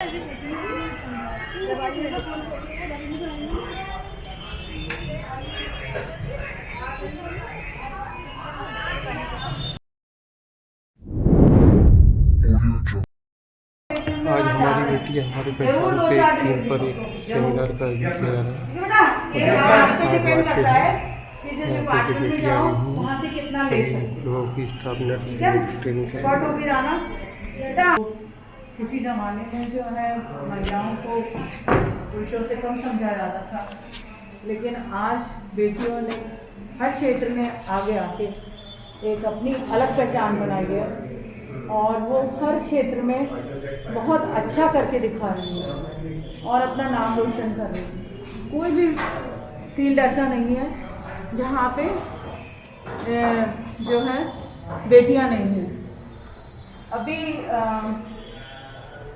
आज हमारी बेटी हमारे पहचान पे थीम पर एक सेमिनार का आयोजन किया जा रहा है। यहाँ पे बेटियाँ आई हुई लोगों की स्टाफ नर्स ट्रेनिंग है। किसी जमाने में जो है महिलाओं को पुरुषों से कम समझा जाता था, लेकिन आज बेटियों ने हर क्षेत्र में आगे आके एक अपनी अलग पहचान बनाई है और वो हर क्षेत्र में बहुत अच्छा करके दिखा रही है और अपना नाम रोशन कर रही है। कोई भी फील्ड ऐसा नहीं है जहाँ पे जो है बेटियाँ नहीं हैं। अभी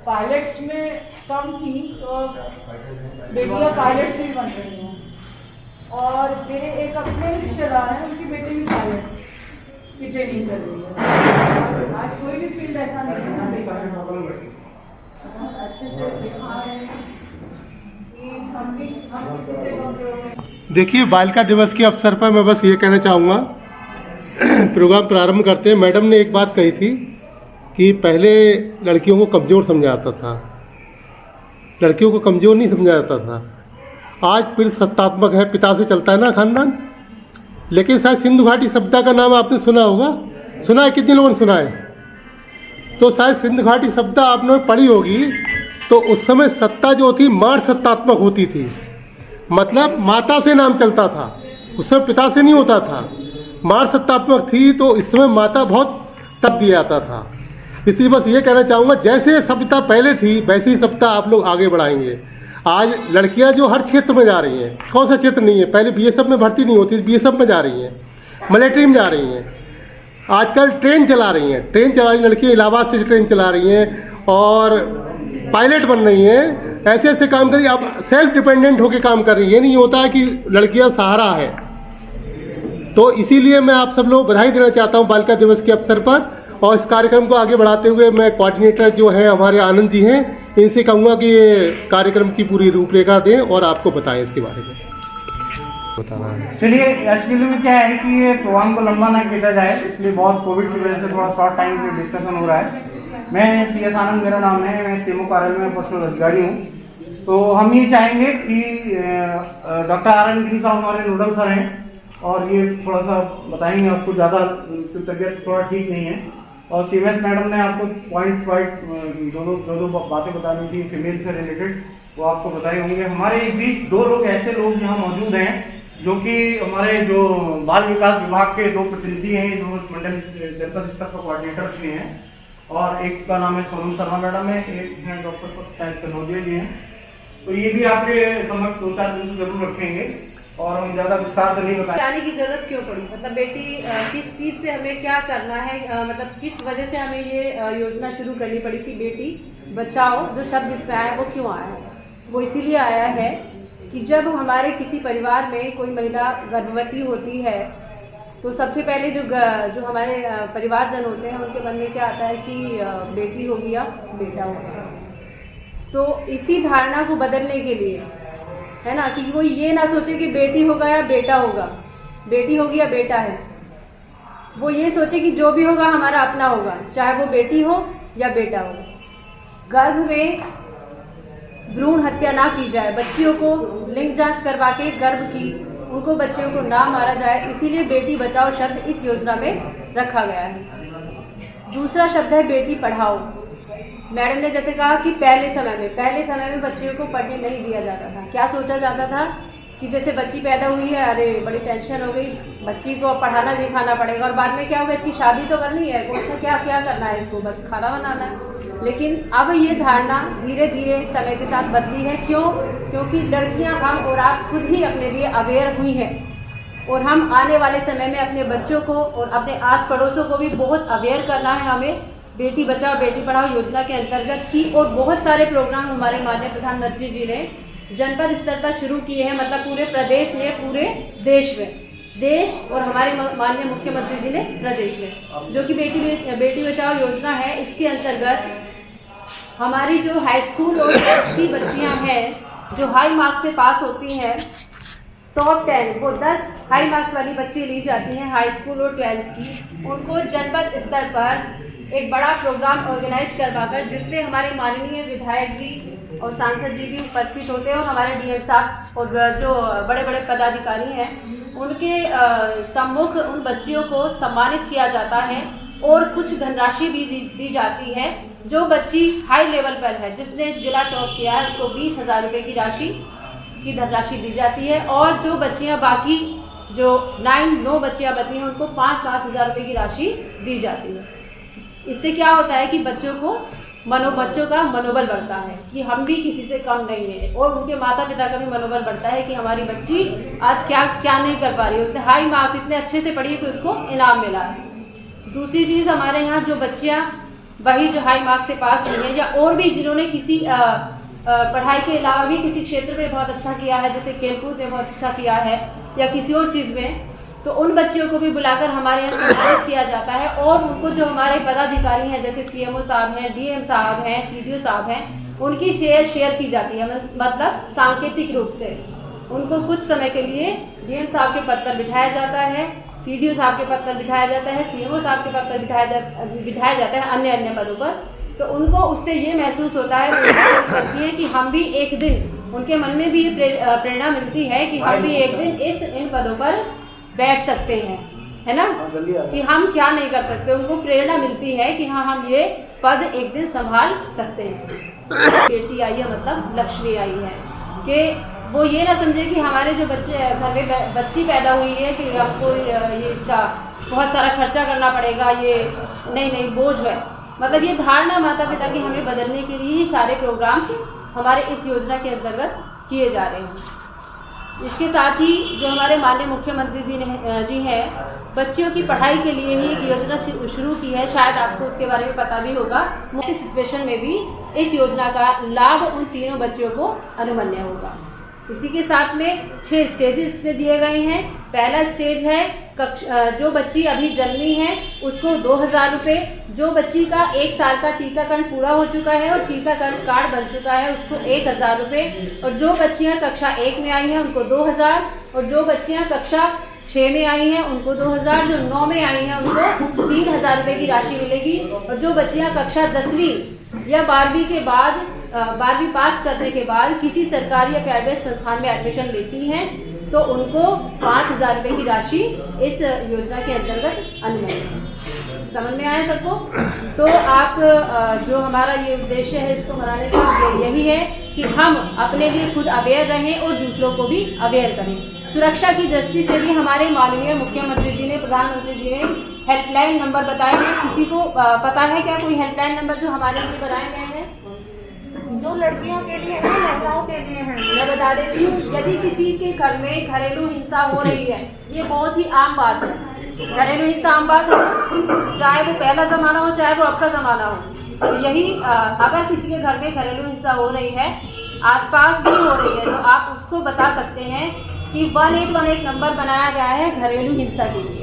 पायलट्स में कम थी तो बेटियाँ पायलट्स भी बन रही हैं और मेरे एक अपने रिश्तेदार हैं, उनकी बेटी भी पायलट की ट्रेनिंग कर रही है। आज कोई भी फील्ड ऐसा नहीं है अच्छे से दिखा रहे हैं कि हम देखिए, बालिका दिवस के अवसर पर मैं बस ये कहना चाहूँगा, प्रोग्राम प्रारंभ करते हैं। मैडम ने एक बात कही थी कि पहले लड़कियों को कमज़ोर समझा जाता था, लड़कियों को कमज़ोर नहीं समझा जाता था। आज फिर सत्तात्मक है, पिता से चलता है ना खानदान। लेकिन शायद सिंधु घाटी सभ्यता का नाम आपने सुना होगा, सुना है? कितने लोगों ने सुना है? तो शायद सिंधु घाटी सभ्यता आपने पढ़ी होगी। तो उस समय सत्ता जो थी मार सत्तात्मक होती थी, मतलब माता से नाम चलता था, उस समय पिता से नहीं होता था। मार सत्तात्मक थी तो इस समय माता बहुत तब दिया जाता था। इसलिए बस ये कहना चाहूँगा, जैसे सभ्यता पहले थी वैसी ही सभ्यता आप लोग आगे बढ़ाएंगे। आज लड़कियां जो हर क्षेत्र में जा रही हैं, कौन सा क्षेत्र नहीं है, पहले बीएसएफ में भर्ती नहीं होती, बीएसएफ में जा रही हैं, मिलिट्री में जा रही हैं, आजकल ट्रेन चला रही हैं, ट्रेन चला रही लड़कियाँ इलाहाबाद से ट्रेन चला रही हैं और पायलट बन रही हैं। ऐसे ऐसे काम करिए, आप सेल्फ डिपेंडेंट होकर काम कर रही हैं। ये नहीं होता है कि लड़कियाँ सहारा है। तो इसीलिए मैं आप सब लोग बधाई देना चाहता हूँ बालिका दिवस के अवसर पर। और इस कार्यक्रम को आगे बढ़ाते हुए मैं कोऑर्डिनेटर जो है हमारे आनंद जी हैं, इनसे कहूँगा कि ये कार्यक्रम की पूरी रूपरेखा दें और आपको बताएं इसके बारे में। बताना है। चलिए, एक्चुअली में क्या है कि ये प्रोग्राम को लंबा ना खींचा जाए, इसलिए बहुत कोविड की वजह से थोड़ा शॉर्ट टाइम पे डिस्कशन हो रहा है। मैं PS आनंद मेरा नाम है, मैं सीएमओ कार्यालय में पर्सनल अधिकारी हूँ। तो हम ये चाहेंगे कि डॉक्टर RN गिरी साहब हमारे नोडल सर हैं और ये थोड़ा सा बताएंगे आपको, ज़्यादा तबीयत थोड़ा ठीक नहीं है। और CMS मैडम ने आपको पॉइंट दो बातें बतानी थी फीमेल से रिलेटेड, वो आपको बताए होंगे। हमारे बीच दो लोग ऐसे लोग यहाँ मौजूद हैं जो कि हमारे जो बाल विकास विभाग के दो प्रतिनिधि हैं, जो मंडल जनपद स्तर पर कोऑर्डिनेटर भी हैं, और एक का नाम है सोनम शर्मा मैडम है, एक हैं डॉक्टर शायद कनौजिया जी हैं। तो ये भी आपके समक्ष 2-4 दिन जरूर रखेंगे और हम ज़्यादा विस्तार से नहीं बताएंगे। जाने की जरूरत क्यों पड़ी, मतलब बेटी किस चीज़ से हमें क्या करना है, मतलब किस वजह से हमें ये योजना शुरू करनी पड़ी कि बेटी बचाओ जो शब्द इसमें आया वो क्यों आया है? वो इसीलिए आया है कि जब हमारे किसी परिवार में कोई महिला गर्भवती होती है तो सबसे पहले जो हमारे परिवारजन होते हैं उनके मन में क्या आता है कि बेटी होगी या बेटा होगा। तो इसी धारणा को बदलने के लिए है ना, कि वो ये ना सोचे कि बेटी होगा या बेटा होगा, बेटी होगी या बेटा है, वो ये सोचे कि जो भी होगा हमारा अपना होगा, चाहे वो बेटी हो या बेटा हो। गर्भ में भ्रूण हत्या ना की जाए, बच्चियों को लिंग जांच करवा के गर्भ की उनको बच्चियों को ना मारा जाए, इसीलिए बेटी बचाओ शब्द इस योजना में रखा गया है। दूसरा शब्द है बेटी पढ़ाओ। मैडम ने जैसे कहा कि पहले समय में बच्चियों को पढ़ने नहीं दिया जाता था। क्या सोचा जाता था कि जैसे बच्ची पैदा हुई है, अरे बड़ी टेंशन हो गई, बच्ची को पढ़ाना लिखाना पड़ेगा और बाद में क्या होगा, इसकी शादी तो करनी है, कौन सा क्या क्या करना है, इसको बस खाना बनाना है। लेकिन अब ये धारणा धीरे धीरे समय के साथ बदली है। क्यों? क्योंकि लड़कियां, हम और आप खुद ही अपने लिए अवेयर हुई हैं और हम आने वाले समय में अपने बच्चों को और अपने आस पड़ोसों को भी बहुत अवेयर करना है। हमें बेटी बचाओ बेटी पढ़ाओ योजना के अंतर्गत ही और बहुत सारे प्रोग्राम हमारे माननीय प्रधानमंत्री जी ने जनपद स्तर पर शुरू किए हैं, मतलब पूरे प्रदेश में, पूरे देश में, देश और हमारे माननीय मुख्यमंत्री जी ने प्रदेश में, जो कि बेटी बचाओ योजना है। इसके अंतर्गत हमारी जो हाई स्कूल और कॉलेज की बच्चियां हैं जो हाई मार्क्स से पास होती हैं, टॉप 10 वो 10 हाई मार्क्स वाली बच्ची ली जाती हैं हाई स्कूल और 12th की, उनको जनपद स्तर पर एक बड़ा प्रोग्राम ऑर्गेनाइज करवाकर, जिसमें हमारे माननीय विधायक जी और सांसद जी भी उपस्थित होते हैं और हमारे डीएम साहब और जो बड़े बड़े पदाधिकारी हैं उनके सम्मुख उन बच्चियों को सम्मानित किया जाता है और कुछ धनराशि भी दी जाती है। जो बच्ची हाई लेवल पर है, जिसने जिला टॉप किया है, उसको 20,000 रुपये की राशि की धनराशि दी जाती है और जो बच्चियां बाकी जो 9 बच्चियां बची हैं उनको 5-5 हज़ार रुपये की राशि दी जाती है। इससे क्या होता है कि बच्चों का मनोबल बढ़ता है कि हम भी किसी से कम नहीं है और उनके माता पिता का भी मनोबल बढ़ता है कि हमारी बच्ची आज क्या नहीं कर पा रही है, उसने हाई मार्क्स इतने अच्छे से पढ़ी है कि उसको इनाम मिला है। दूसरी चीज़, हमारे यहाँ जो बच्चियाँ वही जो हाई मार्क्स से पास हुई हैं या और भी जिन्होंने किसी पढ़ाई के अलावा भी किसी क्षेत्र में बहुत अच्छा किया है, जैसे खेलकूद में बहुत अच्छा किया है या किसी और चीज़ में, तो उन बच्चियों को भी बुलाकर हमारे यहाँ सम्मानित किया जाता है और उनको जो हमारे पदाधिकारी हैं जैसे सीएमओ साहब हैं, डीएम साहब हैं, सीडीओ साहब हैं, उनकी चेयर शेयर की जाती है। मतलब सांकेतिक रूप से उनको कुछ समय के लिए डीएम साहब के पद पर बिठाया जाता है, सीडीओ साहब के पद पर बिठाया जाता है, सीएमओ साहब के पद पर बिठाया जाता है, अन्य पदों पर। तो उनको उससे ये महसूस होता है, करती है कि हम भी एक दिन, उनके मन में भी ये प्रेरणा मिलती है कि हम भी एक दिन इन पदों पर बैठ सकते हैं, है ना, कि हम क्या नहीं कर सकते। उनको प्रेरणा मिलती है कि हाँ हम ये पद एक दिन संभाल सकते हैं। बेटी आई है मतलब लक्ष्मी आई है, कि वो ये ना समझे कि हमारे जो बच्चे घर में बच्ची पैदा हुई है कि हमको ये इसका बहुत सारा खर्चा करना पड़ेगा, ये नहीं बोझ है। मतलब ये धारणा माता पिता की हमें बदलने के लिए ही सारे प्रोग्राम्स हमारे इस योजना के अंतर्गत किए जा रहे हैं। इसके साथ ही जो हमारे माननीय मुख्यमंत्री जी हैं, बच्चियों की पढ़ाई के लिए ही एक योजना शुरू की है, शायद आपको उसके बारे में पता भी होगा। ऐसी सिचुएशन में भी इस योजना का लाभ उन तीनों बच्चियों को अनुमन्य होगा। इसी के साथ में 6 स्टेजेस में दिए गए हैं। पहला स्टेज है जो बच्ची अभी जन्मी है उसको 2,000 रुपये, जो बच्ची का 1 साल का टीकाकरण पूरा हो चुका है और टीकाकरण कार्ड बन चुका है उसको 1,000 रुपये, और जो बच्चियां कक्षा 1 में आई हैं उनको 2,000, और जो बच्चियां कक्षा 6 में आई हैं उनको 2,000, जो 9 में आई हैं उनको 3,000 रुपये की राशि मिलेगी, और जो बच्चियां कक्षा 10वीं या 12वीं के बाद 12वीं पास करने के बाद किसी सरकारी या प्राइवेट संस्थान में एडमिशन लेती हैं तो उनको 5,000 रुपये की राशि इस योजना के अंतर्गत अनुमति है। समझ में आया सबको? तो आप जो हमारा ये उद्देश्य है इसको मनाने का यही है कि हम अपने लिए खुद अवेयर रहें और दूसरों को भी अवेयर करें। सुरक्षा की दृष्टि से भी हमारे माननीय मुख्यमंत्री जी ने, प्रधानमंत्री जी ने हेल्पलाइन नंबर बताए हैं। किसी को पता है क्या कोई हेल्पलाइन नंबर जो हमारे लिए बनाए गए हैं? जो लड़कियों के लिए है, महिलाओं के लिए है। मैं बता देती हूँ, यदि किसी के घर में घरेलू हिंसा हो रही है, ये बहुत ही आम बात है। घरेलू हिंसा आम बात है, चाहे वो पहला ज़माना हो चाहे वो अब का ज़माना हो। तो यही अगर किसी के घर में घरेलू हिंसा हो रही है, आसपास भी हो रही है, तो आप उसको बता सकते हैं कि 1811 नंबर बनाया गया है घरेलू हिंसा के लिए।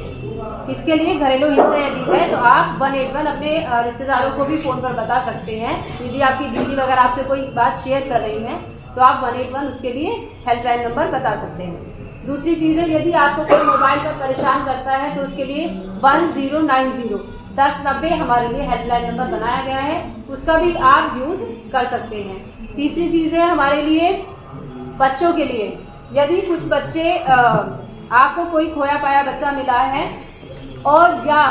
किसके लिए? घरेलू हिंसा यदि है तो आप 181 अपने रिश्तेदारों को भी फ़ोन पर बता सकते हैं। यदि आपकी दीदी वगैरह आपसे कोई बात शेयर कर रही हैं तो आप 181 उसके लिए हेल्पलाइन नंबर बता सकते हैं। दूसरी चीज़ है, यदि आपको कोई मोबाइल पर परेशान करता है तो उसके लिए 1090 1090 हमारे लिए हेल्पलाइन नंबर बनाया गया है, उसका भी आप यूज़ कर सकते हैं। तीसरी चीज़ है हमारे लिए बच्चों के लिए, यदि कुछ बच्चे आपको कोई खोया पाया बच्चा मिला है और या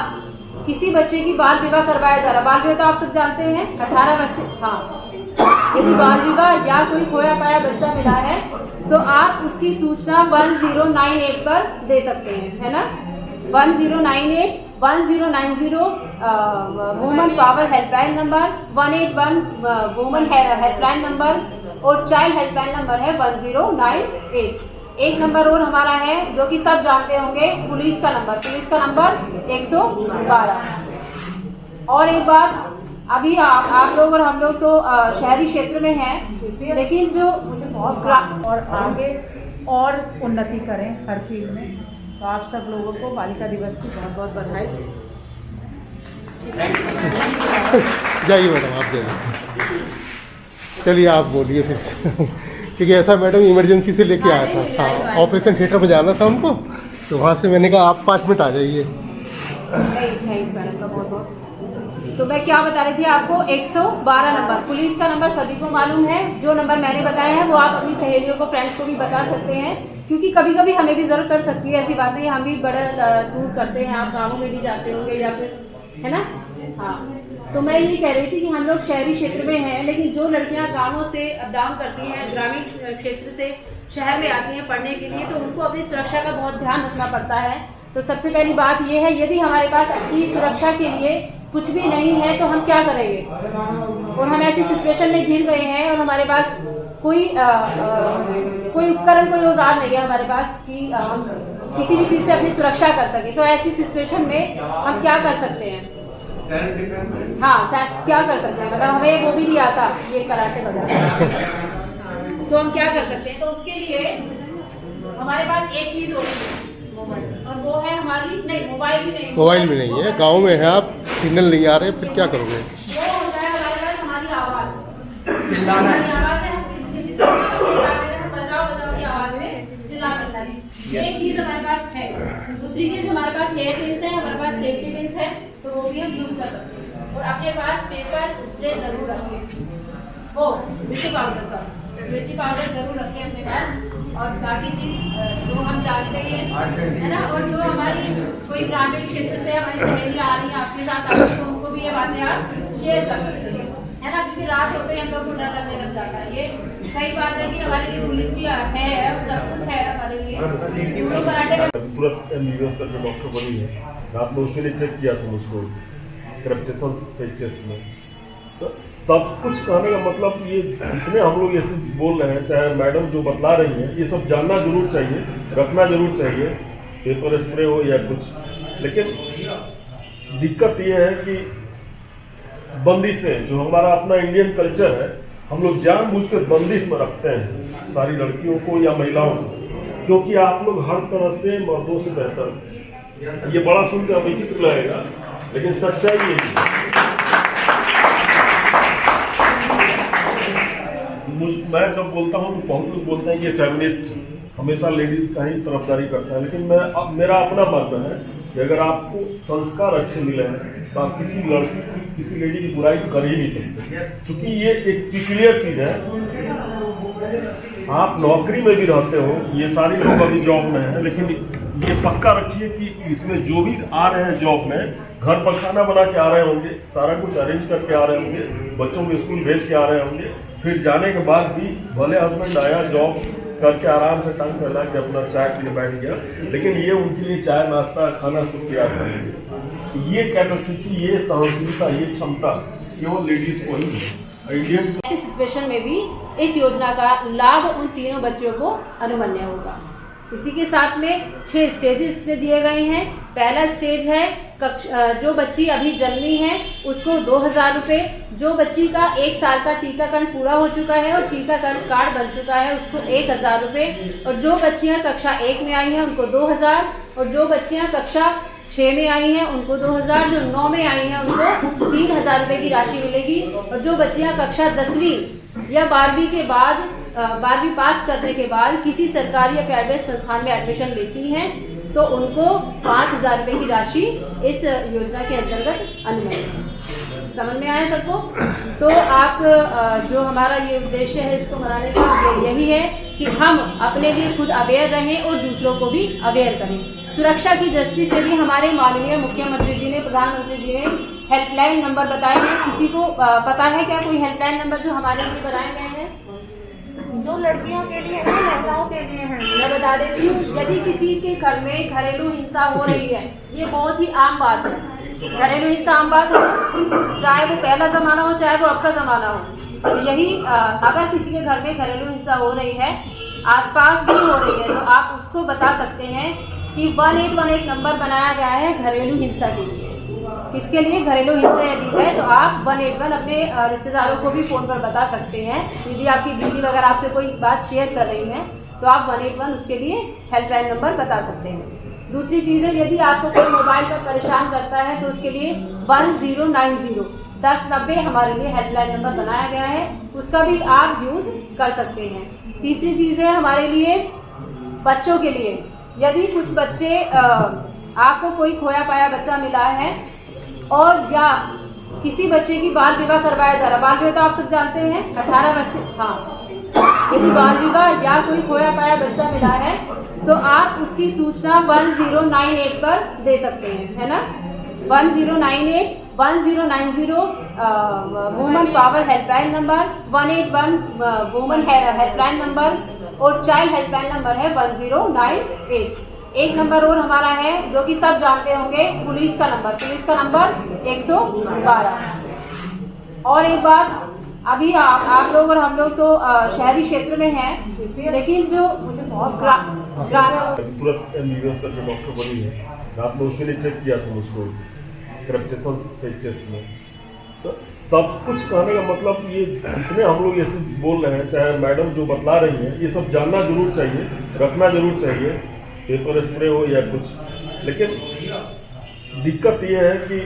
किसी बच्चे की बाल विवाह करवाया जा रहा है, बाल विवाह तो आप सब जानते हैं 18 वर्ष से, हाँ, यदि बाल विवाह या कोई खोया पाया बच्चा मिला है तो आप उसकी सूचना 1098 पर दे सकते हैं, है ना। 1098 1090 woman power helpline number, 181 woman helpline number, और चाइल्ड हेल्पलाइन नंबर है 1098। एक नंबर और हमारा है जो कि सब जानते होंगे, पुलिस का नंबर 112। और एक बात, अभी आप लोग और हम लोग तो शहरी क्षेत्र में हैं, लेकिन जो और आगे और उन्नति करें हर फील्ड में। तो आप सब लोगों को बालिका दिवस की बहुत बहुत बधाई। जाइए मैडम, आप जाइए। चलिए आप बोलिए फिर क्योंकि ऐसा मैडम इमरजेंसी से लेके आया था। हाँ, ऑपरेशन थिएटर में जाना था हमको, तो वहाँ से मैंने कहा आप 5 मिनट आ जाइए। थैंक्स मैडम का बहुत बहुत। तो मैं क्या बता रही थी आपको, 112 नंबर पुलिस का नंबर सभी को मालूम है। जो नंबर मैंने बताया है वो आप अपनी सहेलियों को, फ्रेंड्स को भी बता सकते हैं, क्योंकि कभी कभी हमें भी जरूरत कर सकती है ऐसी बातें। हम भी बड़ा टूर करते हैं, आप गाँवों में भी जाते होंगे या फिर, है ना। हाँ, तो मैं ये कह रही थी कि हम लोग शहरी क्षेत्र में हैं, लेकिन जो लड़कियां गांवों से अप डाउन करती हैं, ग्रामीण क्षेत्र से शहर में आती हैं पढ़ने के लिए, तो उनको अपनी सुरक्षा का बहुत ध्यान रखना पड़ता है। तो सबसे पहली बात ये है, यदि हमारे पास अपनी सुरक्षा के लिए कुछ भी नहीं है तो हम क्या करेंगे। और हम ऐसी सिचुएशन में घिर गए हैं और हमारे पास कोई उपकरण, कोई औजार नहीं है हमारे पास कि हम किसी भी चीज़ से अपनी सुरक्षा कर सके। तो ऐसी सिचुएशन में हम क्या कर सकते हैं। हाँ, क्या कर सकते हैं, मतलब हमें वो भी नहीं आता ये कराटे वगैरह, तो हम क्या कर सकते हैं। तो उसके लिए हमारे पास एक चीज़ होती है, और वो है हमारी, नहीं मोबाइल भी नहीं, मोबाइल भी नहीं है, गांव में है आप, सिग्नल नहीं आ रहे, फिर क्या करोगे। वो होता है हमारे पास हमारी आवाज़, चिल्लाना हमारी आवाज़ है, हम बजाओ की आवाज़ में चिल्ला सकता है। ये चीज़ हमारे पास है। दूसरी चीज़ हमारे पास हेयर पिन्स है, हमारे पास सेफ्टी पिन्स है, तो वो भी हम यूज़ कर सकते हैं। और अपने पास पेपर स्प्रे जरूर रखें, वो मिर्ची पाउडर जरूर रखें अपने पास। और बाकी चीज़ जो हम जानते हैं, है ना, और जो हमारी कोई ग्रामीण क्षेत्र से हमारी सहेली आ रही है आपके साथ आ रही है, तो उनको भी ये बातें आप शेयर कर सकते हैं, है ना, क्योंकि रात होते हैं हम लोग को डर लगने लग जाता है। ये सही बात है कि हमारे लिए पुलिस भी है, सब कुछ है हमारे लिए। तो कराटे में तुरंत MBBS करके डॉक्टर बनी है, रात में उसी ने चेक किया था मुझको क्रैप्टेशन थे चेस्ट में। तो सब कुछ कहने का मतलब ये जितने हम लोग ये सब बोल रहे हैं, चाहे मैडम जो बतला रही हैं, ये सब जानना जरूर चाहिए, रखना जरूर चाहिए, पेपर स्प्रे हो या कुछ। लेकिन दिक्कत ये है कि बंदिशें, जो हमारा अपना इंडियन कल्चर है, हम लोग जानबूझ के बंदिश में रखते हैं सारी लड़कियों को या महिलाओं को, क्योंकि आप लोग हर तरह से मर्दों से बेहतर हैं। ये बड़ा सुनकर विचित्र लगेगा, लेकिन सच्चाई ये है। मैं जब बोलता हूँ तो बहुत लोग बोलते हैं कि फेमिनिस्ट हमेशा लेडीज का ही तरफदारी करता है, लेकिन मेरा अपना मानना है कि अगर आपको संस्कार अच्छे मिले हैं तो आप किसी लड़की की, किसी लेडी की बुराई कर ही नहीं सकते, क्योंकि ये एक क्लियर चीज है। आप नौकरी में भी रहते हो, ये सारी लोग अभी जॉब में हैं, लेकिन ये पक्का रखिए कि इसमें जो भी आ रहे हैं जॉब में, घर पर खाना बना के आ रहे होंगे, सारा कुछ अरेंज करके आ रहे होंगे, बच्चों को स्कूल भेज के आ रहे होंगे, फिर जाने के बाद भी भले हस्बैंड आया जॉब करके आराम से टांग फैला के अपना चाय पीने बैठ गया, लेकिन ये उनके लिए चाय नाश्ता खाना सब तैयार करेंगे। ये कैपेसिटी, ये सहनशीलता, ये क्षमता केवल लेडीज को ही है। इंडियन ऐसी सिचुएशन में भी इस योजना का लाभ उन तीनों बच्चों को अनुमन्य होगा। इसी के साथ में 6 स्टेजेस इसमें दिए गए हैं। पहला स्टेज है जो बच्ची अभी जन्मी है उसको 2000 रुपये, जो बच्ची का 1 साल का टीकाकरण पूरा हो चुका है और टीकाकरण कार्ड बन चुका है उसको 1000 रुपये, और जो बच्चियां कक्षा 1 में आई हैं उनको 2000, और जो बच्चियां कक्षा 6 में आई हैं उनको 2000, जो 9 में आई हैं उनको 3000 रुपये की राशि मिलेगी, और जो बच्चियां कक्षा 10वीं या 12वीं के बाद 12वीं पास करने के बाद किसी सरकारी या प्राइवेट संस्थान में एडमिशन लेती हैं तो उनको 5000 रुपये की राशि इस योजना के अंतर्गत अनुमति है। समझ में आया सबको? तो आप जो हमारा ये उद्देश्य है इसको मनाने का यही है कि हम अपने लिए खुद अवेयर रहें और दूसरों को भी अवेयर करें। सुरक्षा की दृष्टि से भी हमारे माननीय मुख्यमंत्री जी ने, प्रधानमंत्री जी ने हेल्पलाइन नंबर बताए हैं। किसी को पता है क्या कोई हेल्पलाइन नंबर जो हमारे लिए बनाए गए हैं? जो लड़कियों के लिए है, महिलाओं के लिए है। मैं बता देती हूँ, यदि किसी के घर में घरेलू हिंसा हो रही है, ये बहुत ही आम बात है। घरेलू हिंसा आम बात है, चाहे वो पहला ज़माना हो चाहे वो अब का ज़माना हो। तो यही अगर किसी के घर में घरेलू हिंसा हो रही है, आसपास भी हो रही है, तो आप उसको बता सकते हैं कि 1818 नंबर बनाया गया है घरेलू हिंसा के लिए। किसके लिए? घरेलू हिंसा यदि है तो आप 181 अपने रिश्तेदारों को भी फ़ोन पर बता सकते हैं। यदि आपकी दीदी वगैरह आपसे कोई बात शेयर कर रही हैं तो आप 181 उसके लिए हेल्पलाइन नंबर बता सकते हैं। दूसरी चीज़ है, यदि आपको कोई मोबाइल पर परेशान करता है तो उसके लिए 1090 1090 हमारे लिए हेल्पलाइन नंबर बनाया गया है, उसका भी आप यूज़ कर सकते हैं। तीसरी चीज़ है हमारे लिए बच्चों के लिए, यदि कुछ बच्चे आपको कोई खोया पाया बच्चा मिला है और या किसी बच्चे की बाल विवाह करवाया जा रहा है, बाल विवाह तो आप सब जानते हैं 18 वर्ष से, हाँ, यदि बाल विवाह या कोई खोया पाया बच्चा मिला है तो आप उसकी सूचना 1098 पर दे सकते हैं, है ना। 1098 1090 women power helpline number, 181 women helpline number और चाइल्ड हेल्पलाइन नंबर है 1098। एक नंबर और हमारा है जो कि सब जानते होंगे, पुलिस का नंबर 112। और एक बात, अभी आप लोग और हम लोग तो शहरी क्षेत्र में हैं, लेकिन जो तुरंत एमबीबीएस करके डॉक्टर बनी है, रात में उसी ने चेक किया था मुझको क्रैप्टेशन थे चेस्ट में। तो सब कुछ कहने का मतलब ये जितने हम लोग ऐसे बोल रहे हैं, चाहे मैडम जो बतला रही हैं, ये सब जानना जरूर चाहिए, रखना जरूर चाहिए, पेपर स्प्रे हो या कुछ। लेकिन दिक्कत ये है कि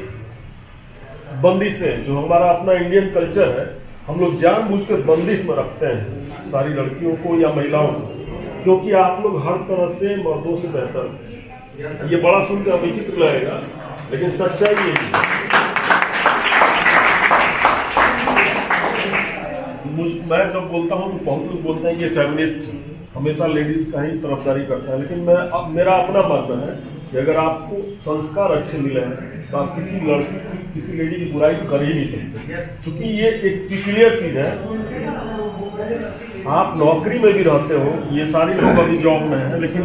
बंदिशें, जो हमारा अपना इंडियन कल्चर है, हम लोग जानबूझकर बंदिश में रखते हैं सारी लड़कियों को या महिलाओं को, क्योंकि आप लोग हर तरह से मर्दों से बेहतर हैं। ये बड़ा सुनकर विचित्र लगेगा, लेकिन सच्चाई ये है। मैं जब बोलता हूँ तो बहुत लोग बोलते हैं कि फेमिनिस्ट हमेशा लेडीज का ही तरफदारी करता है, लेकिन मेरा अपना मानना है कि अगर आपको संस्कार अच्छे मिले हैं तो आप किसी लड़की की, किसी लेडी की बुराई कर ही नहीं सकते, क्योंकि ये एक क्लियर चीज़ है। आप नौकरी में भी रहते हो, ये सारी लोग अभी जॉब में हैं, लेकिन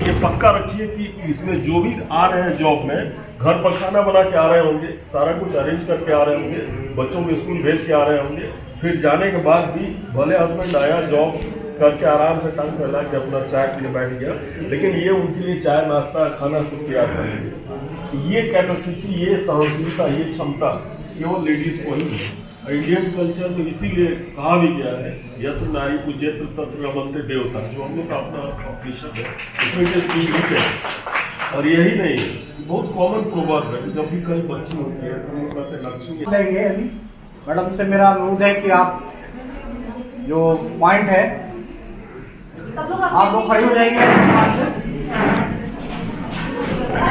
ये पक्का रखिए कि इसमें जो भी आ रहे हैं जॉब में, घर पर खाना बना के आ रहे होंगे, सारा कुछ अरेंज करके आ रहे होंगे, बच्चों को स्कूल भेज के आ रहे होंगे, फिर जाने के बाद भी भले हस्बैंड आया जॉब करके आराम से टांग फैला के अपना चाय पीने बैठ गया, लेकिन ये उनके लिए चाय नाश्ता खाना सब तैयार करेंगे। ये कैपेसिटी, ये सहनशीलता, ये क्षमता केवल लेडीज को ही है। इंडियन कल्चर में इसीलिए कहा भी गया है, यत्र नारी पूज्यत्र तत्र रमन्ते देवता, जो हम लोग का अपना ऑपरेशन है, उसमें ये स्पीच है। और यही नहीं, बहुत कॉमन प्रोवर्ब है, जब भी कहीं बच्ची होती है तो हम लोग कहते हैं लक्ष्मी। लेंगे अभी मैडम से मेरा अनुरोध है कि आप जो पॉइंट है आप लोग खड़े हो जाएंगे।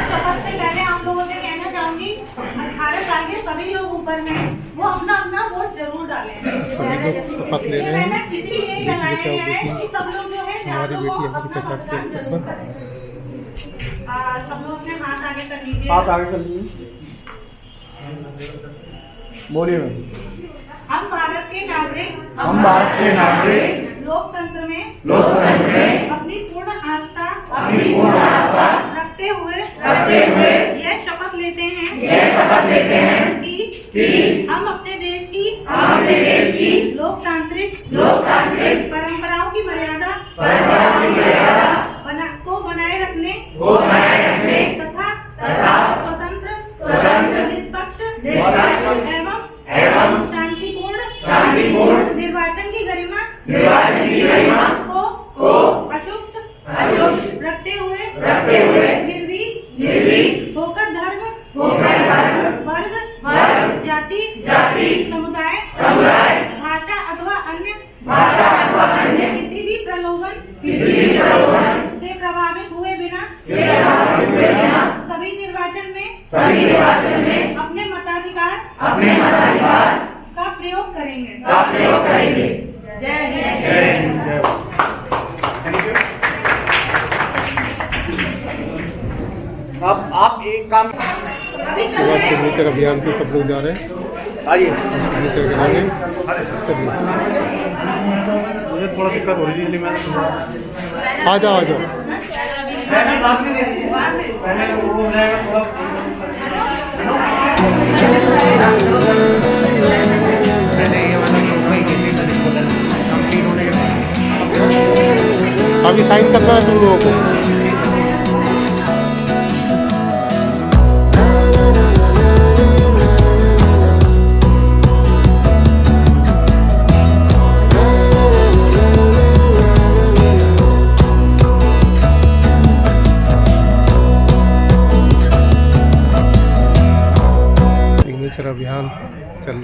शपथ से पहले आप लोगों से कहना चाहूंगी, 18 साल के सभी लोग ऊपर में वो अपना अपना वोट जरूर डालें। सभी लोग शपथ ले रहे हैं। इसीलिए लगाया गया है कि सब लोग जो है हमारी बेटी हमारे के साथ सब लोग अपने हाथ आगे कर लीजिए। हाथ आगे कर लीजिए, बोलिए। हम भारत के नागरिक लोकतंत्र में अपनी पूर्ण आस्था रखते हुए यह शपथ लेते हैं कि हम अपने देश की लोकतांत्रिक परंपराओं की मर्यादा को बनाए रखने तथा स्वतंत्र निष्पक्ष एवं शांतिपूर्ण निर्वाचन की गरिमा को अशुभ रखते हुए निर्भीक होकर धर्म वर्ग जाति समुदाय भाषा अथवा अन्य किसी भी प्रलोभन से प्रभावित हुए बिना सभी निर्वाचन में अपने मताधिकार का प्रयोग करेंगे। जय हिंद। अब आप एक काम सिग्नेचर अभियान पे सब लोग जा रहे हैं। आइए, सिग्नेचर कराने मुझे थोड़ा दिक्कत हो रही थी, आ जाओ पहले बात नहीं दे रही, पहले वो हो जाएगा अभी साइन करना है तुम लोगों को। सिग्नेचर अभियान चल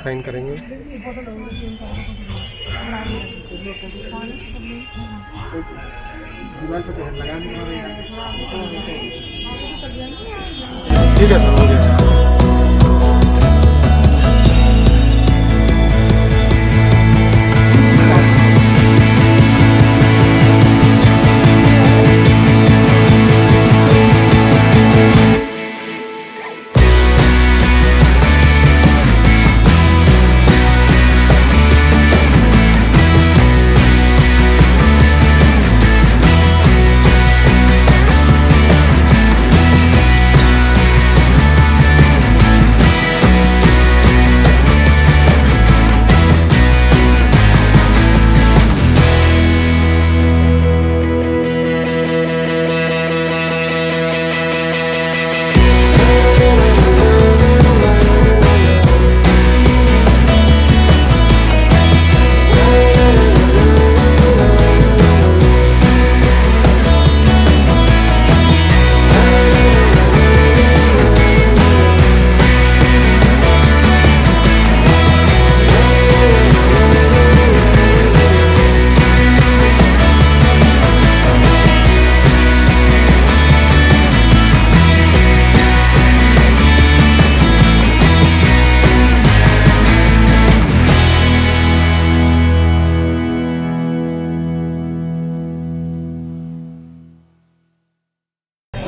साइन करेंगे। ठीक है सर, हो गया।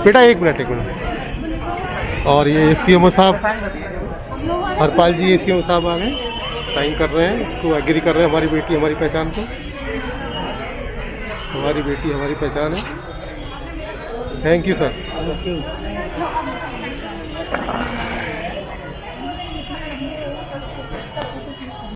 बेटा एक मिनट। और ये सीएमओ साहब हरपाल जी, सीएमओ साहब आ गए, साइन कर रहे हैं, इसको एग्री कर रहे हैं। हमारी बेटी हमारी पहचान को, हमारी बेटी हमारी पहचान है। Thank you sir.